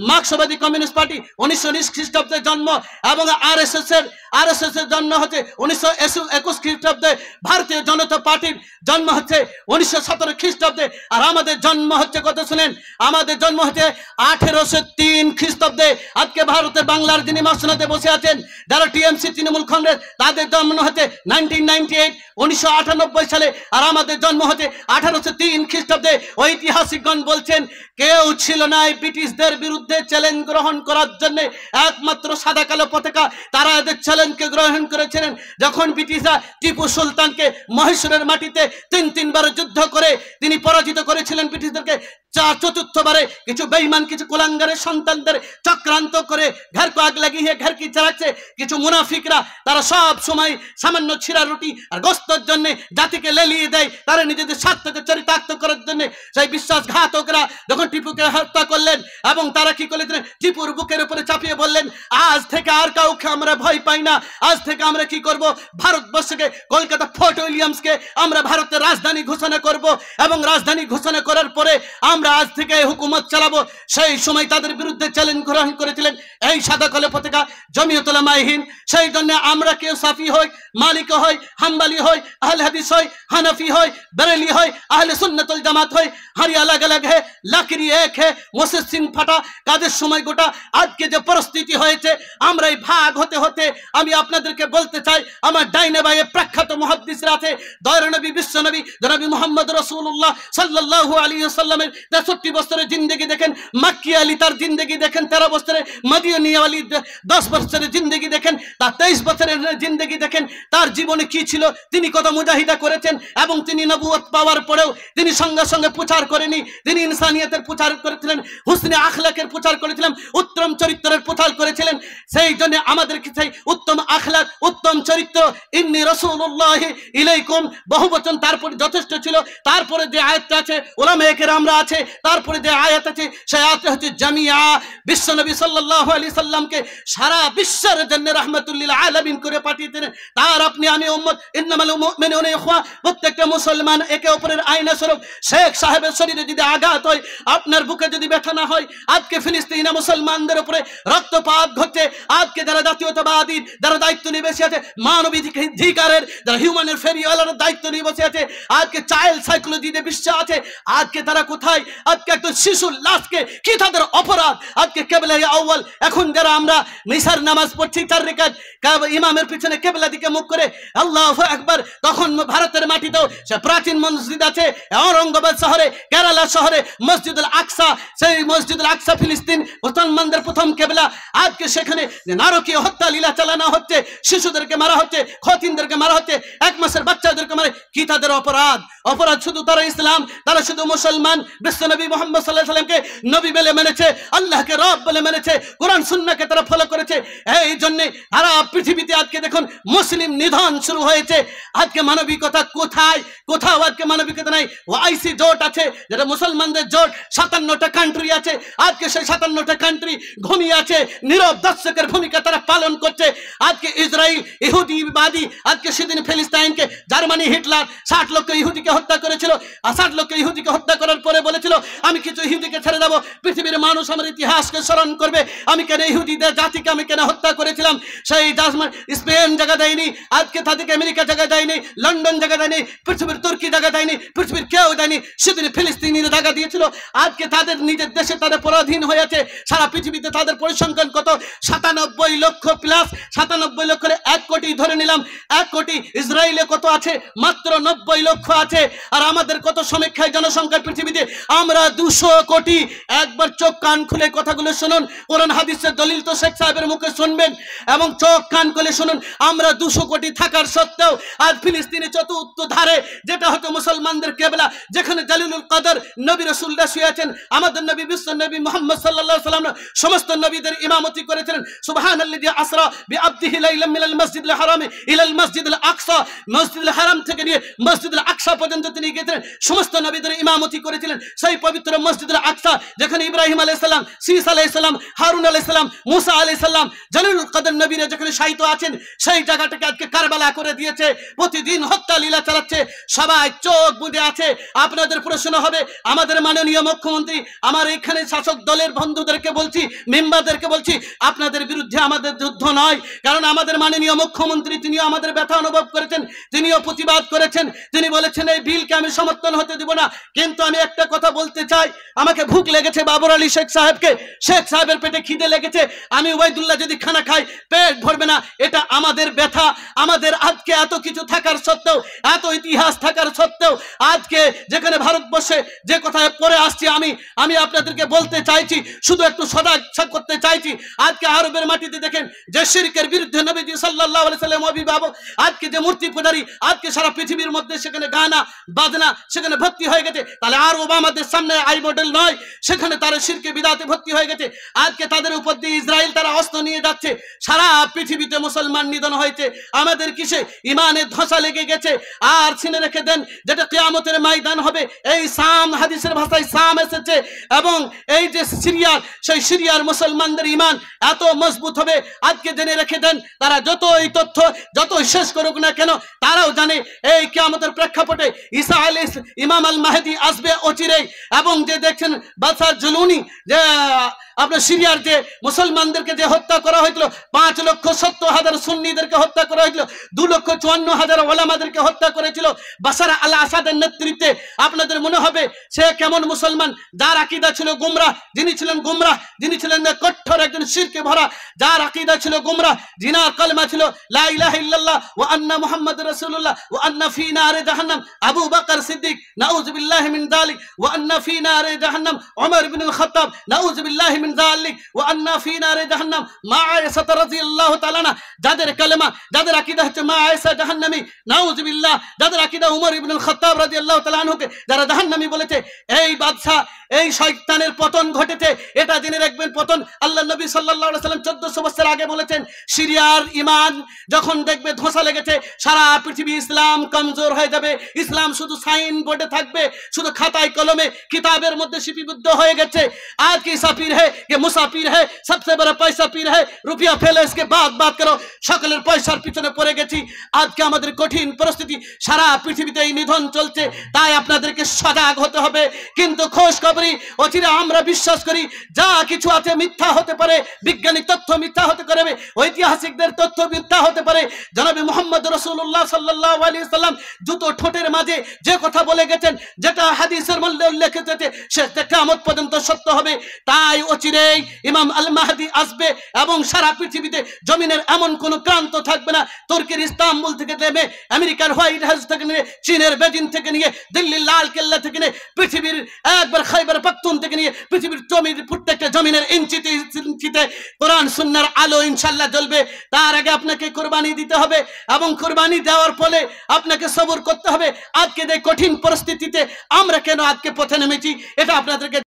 মার্ক্সবাদী communist party 1919 খ্রিস্টাব্দে জন্ম, এবং আরএসএস এর জন্ম হচ্ছে 1921 খ্রিস্টাব্দে, ভারতীয় জনতা পার্টির জন্ম হচ্ছে 1917 খ্রিস্টাব্দে, আর আমাদের জন্ম হচ্ছে কত শুনেন, আমাদের জন্ম হচ্ছে 1803 খ্রিস্টাব্দে। আজকে ভারতের বাংলার যিনি মাসনাতে বসে আছেন, যারা টিএমসি তৃণমূল কংগ্রেস, তাদের জন্ম হচ্ছে 1998 1998 সালে, আর আমাদের জন্ম হচ্ছে 1803 খ্রিস্টাব্দে। ঐতিহাসিকগণ বলছেন কেউ ছিল না এই ব্রিটিশদের বিরুদ্ধে চ্যালেঞ্জ গ্রহণ করার জন্য, একমাত্র সাদা কালো পতাকা, তারা এদের চ্যালেঞ্জকে গ্রহণ করেছিলেন। যখন ব্রিটিশরা টিপু সুলতানকে মহীশূরের মাটিতে তিনবার যুদ্ধ করে তিনি পরাজিত করেছিলেন ব্রিটিশদেরকে, চতুর্থবারে কিছু বেঈমান, কিছু কুলাঙ্গারের সন্তানদের চক্রান্ত করে ঘরকে আগ লাগিয়ে ঘর কি চালাচ্ছে কিছু মুনাফিকরা, তারা সব সময় সামান্য ছিঁড়া রুটি আর গোস্তের জন্য জাতিকে লেলিয়ে দেয়, তারা নিজেদের স্বার্থকে চরিতার্থ করার জন্য। সেই বিশ্বাসঘাতকরা যখন টিপুকে হত্যা করলেন, এবং তারা কি করলেন, টিপুর বুকের উপরে চাপিয়ে বললেন আজ থেকে আর কাউকে আমরা ভয় পাই না, আজ থেকে আমরা কি করব, ভারতবর্ষকে কলকাতা ফোর্ট উইলিয়ামসকে আমরা ভারতের রাজধানী ঘোষণা করব, এবং রাজধানী ঘোষণা করার পরে আমরা আজ থেকে হুকুমত চালাবো। সেই সময় তাদের বিরুদ্ধে চ্যালেঞ্জ গ্রহণ করেছিলেন এই সাদা কালো পতাকা জমিয়ত উলামা হিন্দ। সেই জন্য আমরা কেউ সাফি হই, মালিক হই, হাম্বলি হই, আহলে হাদিস হই, হানাফি হই, বেরেলি হই, আহলে সুন্নাত ওয়াল জামাত হই, হারি আলাগ আলাগ है, লাকড়ি এক है, মোসেস সিং ফাটা কাদের সময় গোটা। আজকে যে পরিস্থিতি হয়েছে, আমরা এই ভাগ হতে হতে আমি আপনাদেরকে বলতে চাই, আমার ডাইনে বাইরে প্রখ্যাত মুহাদ্দিসরা আছে, দয়ার নবী বিশ্ব নবী জনাবি মুহাম্মদ রাসূলুল্লাহ সাল্লাল্লাহু আলাইহি ওয়াসাল্লামের 63 বছরের জিন্দেগি দেখেন, মাক্কি আলী তার জিন্দেগি দেখেন 13 বছরের, মদিনী আলী 10 বছরের জিন্দেগি দেখেন, তার 23 বছরের জিন্দেগি দেখেন, তার জীবনে কি ছিল, তিনি কত মুজাহিদা করেছেন, এবং তিনি নবুয়ত পাওয়ার পরেও তিনি সঙ্গে সঙ্গে প্রচার করেনি, তিনি ইনসানিয়তের প্রচার করেছিলেন, হুসনে আখলাকের প্রচার করেছিলেন, উত্তম চরিত্রের প্রচার করেছিলেন। সেই জন্য আমাদেরকে সেই উত্তম আখলাক, উত্তম চরিত্র, ইন্নী রাসূলুল্লাহি ইলাইকুম বহুবচন তারপরে যথেষ্ট ছিল। তারপরে যে আয়াতটা আছে উলামায়ে কেরামরা আছে, তারপরে যে আয়াত আছে সেই আয়াত হচ্ছে জামিয়া, বিশ্বনবী সাল্লাল্লাহু আলাইহি সাল্লামকে সারা বিশ্বের জন্য রাহমাতুল লিল আলামিন করে পাঠিয়েছেন। তার আপনি আমি উম্মত, ইন্নামাল মুমিনুনা ইখওয়া, প্রত্যেকটা মুসলমান একে অপরের আয়না স্বরূপ। শেখ সাহেবের শরীরে যদি আঘাত হয়, আপনার বুকে যদি ব্যথা না হয়, আজকে ফিলিস্তিনে মুসলমানদের উপরে রক্তপাত ঘটছে, আজকে যারা জাতীয়তাবাদী, যারা দায়িত্ব নিয়ে বসে আছে, মানবাধিকারের যারা হিউম্যানের ফেরিওয়ালার দায়িত্ব নিয়ে বসে আছে, আজকে চাইল্ড সাইকোলজিতে বিশ্বাস আছে, আজকে তারা কোথায়? আজকে একজন শিশুর লাশকে কি তাদের অপরাধ? আজকে কেবলাই আউয়াল, এখন যারা আমরা মিসার নামাজ পড়ছি 4 রাকাত, ইমামের পিছনে কেবলা দিকে মুখ করে আল্লাহু আকবার, তখন ভারতের মাটিতেও সে প্রাচীন মসজিদ আছে, ঔরঙ্গাবাদ শহরে, কেরালা শহরে মসজিদুল আকসা, সেই মসজিদুল আকসা ফিলিস্তিন মুসলমানদের প্রথম কেবলা। আজকে সেখানে নারকীয় হত্যা লীলা চালানো হচ্ছে, শিশুদেরকে মারা হচ্ছে, খতিনদেরকে মারা হচ্ছে, 1 মাসের বাচ্চাদেরকে মারে। কি তাদের অপরাধ? অপরাধ শুধু তারা ইসলাম, তারা শুধু মুসলমান, বিশ্বনবী মুহাম্মদ সাল্লাল্লাহু আলাইহি সাল্লামকে নবী বলে মেনেছে, আল্লাহকে রব বলে মেনেছে, কোরআন সুন্নাহকে তারা ফলো করেছে। এই জন্য সারা পৃথিবীতে আজকে দেখুন মুসলিম নিধন শুরু হয়েছে। আজকে মানবিকতা কোথায়? কোথাও আজকে মানবিকতা নাই। ওআইসি জোট আছে, যেটা মুসলমানদের জোট, 57টা কান্ট্রি আছে। আজকে সেই 57টা কান্ট্রি ঘুমিয়ে আছে, নীরব দর্শকের ভূমিকা তারা পালন করছে। আজকে ইসরায়েল ইহুদিবাদী, আজকে সেদিন ফিলিস্তিনকে জার্মানি হিটলার 60 লক্ষ ইহুদিকে হত্যা করেছিল, আর 60 লক্ষ ইহুদিকে হত্যা করার পরে বলেছিল আমি কিছু ইহুদিকে ছেড়ে দেবো, পৃথিবীর মানুষ আমার ইতিহাসকে স্মরণ করবে, আমি কেন ইহুদিদের জাতিকে আমি কেন হত্যা করেছিলাম। সেই স্পেন জায়গা দেয়নি, আজকে তাদেরকে আমেরিকা জায়গা দেয়নি, লন্ডন জায়গা দেয়নি, পৃথিবীর তুর্কি জায়গা দেয়নি, পৃথিবীর কেউ দেয়নি, সেদিন ফিলিস্তিনিরা জায়গা দিয়েছিল। আজকে তাদের নিজের দেশে তাদের পরাধীন হয়ে আছে। সারা পৃথিবীতে তাদের পরিসংখ্যান কত? 97 লক্ষ প্লাস, 97 লক্ষের 1 কোটি ধরে নিলাম, 1 কোটি। ইসরায়েলে কত আছে? মাত্র 90 লক্ষ আছে। আর আমাদের কত সমীক্ষায় জনসংখ্যা পৃথিবীতে? আমরা 200 কোটি। একবার চোখ কান খুলে কথাগুলো শুনুন, কোরআন হাদিসের দলিল তো শেখ সাহেবের মুখে শুনবেন, এবং চোখ কান খুলে শুনুন। আমরা 200 কোটি থাকার সত্ত্বেও আজ ফিলিস্তিনে চতুর্থ ধারে, যেটা হতো মুসলমানদের কেবলা, যেখানে জালিলুল কদর নবী রাসূলরা শুয়ে আছেন, আমাদের নবী বিশ্ব নবী মুহাম্মদ সাল্লাল্লাহু আলাইহি ওয়াসাল্লাম সমস্ত নবীদের ইমামতি করেছিলেন। সুবহানাল্লাযী আসরা বিআবদিহি লাইলাম মিনাল মাসজিদিল হারামি ইলাল মাসজিদিল আকসা, মসজিদুল হারাম থেকে নিয়ে মসজিদুল আকসা পর্যন্ত তিনি গিয়েছিলেন, সমস্ত নবীদের ইমামতি করেছিলেন সেই পবিত্র মসজিদুল আকসা, যেখানে ইব্রাহিম আলাইহিস সালাম, শীস আলাইহিস সালাম, হারুন আলাইহিস সালাম, মুসা আলাইহিস সালাম, জলিলুল কদর নবীরা যেখানে শায়িত আছেন, সেই জায়গাটাকে আজকে কারবালা করে দিয়েছে। প্রতিদিন হত্যা লীলা চালাচ্ছে, সবাই চোখ বুজে আছে। আপনাদের প্রশ্ন হবে, আমাদের মাননীয় মুখ্যমন্ত্রী, আমার এখানে শাসক দলের বন্ধুদেরকে বলছি, মেম্বারদেরকে বলছি, আপনাদের বিরুদ্ধে আমাদের যুদ্ধ নয়। কারণ আমাদের মাননীয় মুখ্যমন্ত্রী তিনিও আমাদের ব্যথা অনুভব করেছেন, তিনিও প্রতিবাদ করেছেন, তিনি বলেছেন এই বিলকে আমি সমর্থন হতে দিব না। কিন্তু আমি একটা কথা বলতে চাই, আমাকে ভুক লেগেছে বাবর আলী শেখ সাহেবকে, শেখ সাহেবের পেটে খিদে লেগেছে, আমি ওবাইদুল্লাহ যদি খানা খাই পেট ভরবে না, এটা আমাদের ব্যথা। আমাদের আজকে এত কিছু থাকার সত্ত্বেও, এত ইতিহাস থাকার সত্ত্বেও, আজকে যেখানে ভারতবর্ষে যে কথায় পড়ে আসছি, আমি আপনাদেরকে বলতে চাইছি, শুধু একটু সজাগ করতে চাইছি। আজকে আরবের মাটিতে দেখেন যে শিরকের বিরুদ্ধে নবীজি সাল্লাল্লাহু আলাইহি সাল্লাম অভিভাবক, আজকে যে মূর্তি পূজারী, আজকে সারা পৃথিবীর মধ্যে সেখানে গানা বাজনা সেখানে ভর্তি হয়ে গেছে। তাহলে আরব আমাদের সামনে আই মডেল নয়, সেখানে তারা শিরকে বিদাতে ভর্তি হয়ে গেছে। আজকে তাদের উপর দিয়ে ইসরায়েল তারা অস্ত্র নিয়ে যাচ্ছে, সারা পৃথিবীতে মুসলমান নিধন হয়েছে। আমাদের কিসে ইমানের ধসা লেগে গেছে। আর চিনে রেখে দেন, যেটা কিয়ামতের ময়দান হবে, এই সাম, হাদিসের ভাষায় সাম এসেছে, এবং এই যে সিরিয়ার, সেই সিরিয়ার মুসলমানদের ইমান এত মজবুত হবে, আজকে জেনে রেখে দেন, তারা যতই তথ্য যতই শেষ করুক না কেন, তারাও জানে এই কিয়ামতের প্রেক্ষাপটে ঈসা আলাইহিস ইমাম আল মাহদি আসবে অচিরেই। এবং যে দেখছেন বাদশাহ জুলুনি, যে আপনার সিরিয়ার যে মুসলমানদেরকে যে হত্যা করা হয়েছিল, 5,70,000 সুন্নিদেরকে হত্যা করা হয়েছিল, 2,54,000 ওলামাদেরকে হত্যা করেছিল বাশার আল আসাদের নেতৃত্বে। আপনাদের মনে হবে সে কেমন মুসলমান, যার আকীদা ছিল গুমরাহ, যিনি ছিলেন গুমরাহ, যিনি ছিলেন কঠোর একজন শিরকে ভরা, যার আকীদা ছিল গুমরাহ, জিনার কলমা ছিল লা ইলাহা ইল্লাল্লাহ ওয়া আন্না মুহাম্মাদুর রাসূলুল্লাহ ওয়া আন্না ফী নারে জাহান্নাম আবু বকর সিদ্দিক নাউযু বিল্লাহি মিন যালিক ওয়া আন্না ফী নারে জাহান্নাম ওমর ইবনে আল খাত্তাব নাউযু বিল্লাহি মিন যালিক ওয়া আন্না ফী নারে জাহান্নাম মা আয়েশা রাদিয়াল্লাহু তাআলা না, যাদের কলমা, যাদের আকীদা হচ্ছে মা আয়েশা জাহান্নামী নাউযু বিল্লাহ, যাদের আকীদা ওমর ইবনে আল খাত্তাব রাদিয়াল্লাহু তাআলা আনহুকে যারা জাহান্নামী বলেছে, এই বাদশা, এই শয়তানের পতন ঘটেছে। এটা জেনে রাখবেন, পতন আল্লাহ নবী সাল্লাল্লাহু আলাইহি সাল্লাম 1400 বছর আগে বলেছেন, সিরিয়ার ইমান যখন দেখবে ধসা লেগেছে, সারা পৃথিবী ইসলাম কমজোর হয়ে যাবে, ইসলাম শুধু সাইন বোর্ডে থাকবে, শুধু খাতায় কলমে কিতাবের মধ্যে লিপিবদ্ধ হয়ে গেছে। आज की ईसा पीर है, ये मुसाफिर है, सबसे बड़ा पैसा पीर है, रुपया ফেলে इसके बात करो, সকলের পয়সার পিছনে পড়ে গেছি। আজকে আমাদের কঠিন পরিস্থিতি, সারা পৃথিবীতে এই নিধন চলছে, তাই আপনাদেরকে সজাগ হতে হবে। কিন্তু খোঁজখবরি অচিরে আমরা বিশ্বাস করি যা কিছু আছে মিথ্যা হতে পারে, বিজ্ঞানিক তথ্য মিথ্যা হতে পারে, ঐতিহাসিকদের তথ্য মিথ্যা হতে পারে। জনাবে মুহাম্মদ রাসূলুল্লাহ সাল্লাল্লাহু আলাইহি সাল্লাম দুটো ঠোঁটের মাঝে যে কথা বলে গেছেন, যেটা হাদিসের মধ্যে উল্লেখ হয়েছে, সেটা কিয়ামত পর্যন্ত সত্য হবে। তাই অচিরেই ইমাম আল মাহদি আসবে এবং সারা পৃথিবীতে জমিনের এমন কোন প্রান্ত থাকবে না, তুর্কির ইস্তাম্বুল থেকে নেমে, আমেরিকার হোয়াইট হাউস থেকে নিয়ে, চীনের বেজিং থেকে নিয়ে, দিল্লির লাল কেল্লা থেকে নিয়ে, পৃথিবীর একবার খাইবার পাখতুন থেকে নিয়ে, পৃথিবীর প্রত্যেকটা জমিনের ইঞ্চিতে ইঞ্চিতে কোরআন সুন্নাহর আলো ইনশাআল্লাহ জ্বলবে। তার আগে আপনাকে কুরবানি দিতে হবে, এবং কুরবানি দেওয়ার ফলে আপনাকে সবর করতে হবে। আজকে যে কঠিন পরিস্থিতিতে আমরা কেন আজকে পথে নেমেছি, এটা আপনাদেরকে